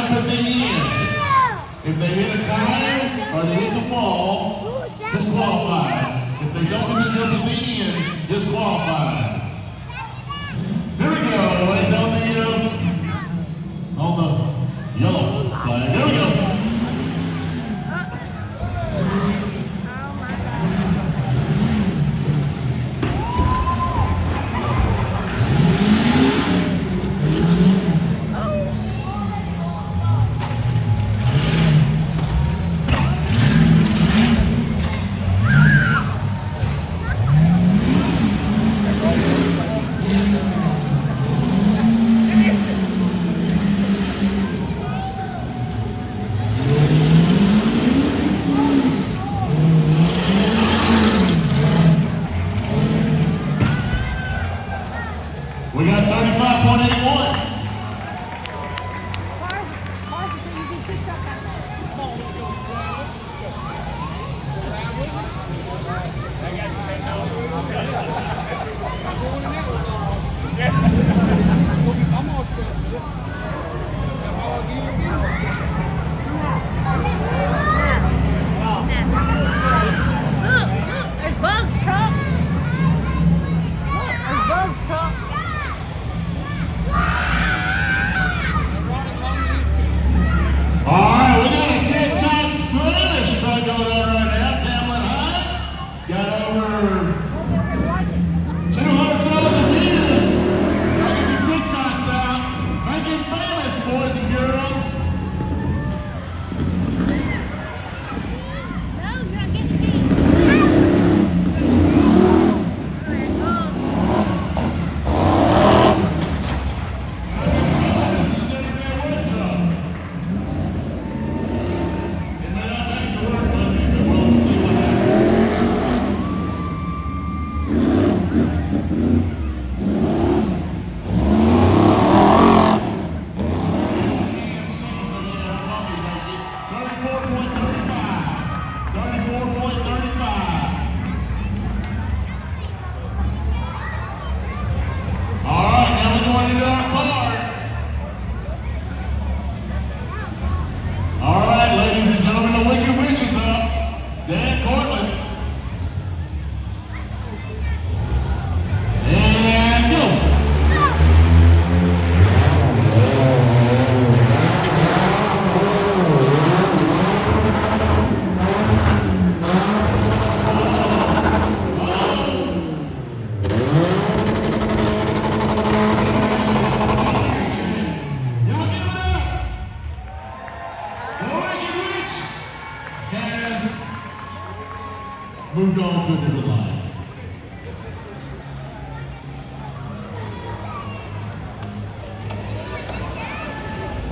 up at the end. If they hit a tire or they hit the wall, disqualified. If they don't hit the jump at the end, disqualified. Here we go, waiting on the yellow flag. There we go. We got 35.81. There's bugs, truck. There's bugs, truck. Alright, we got a TikTok finish truck going on right now. Tamlin Hines got over 200,000 views. Y'all get your TikToks out. Make it famous, boys and girls. No, you're not getting me. Dan Cortland. And go. Y'all give it up. Oregon Rich has moved on to a different life.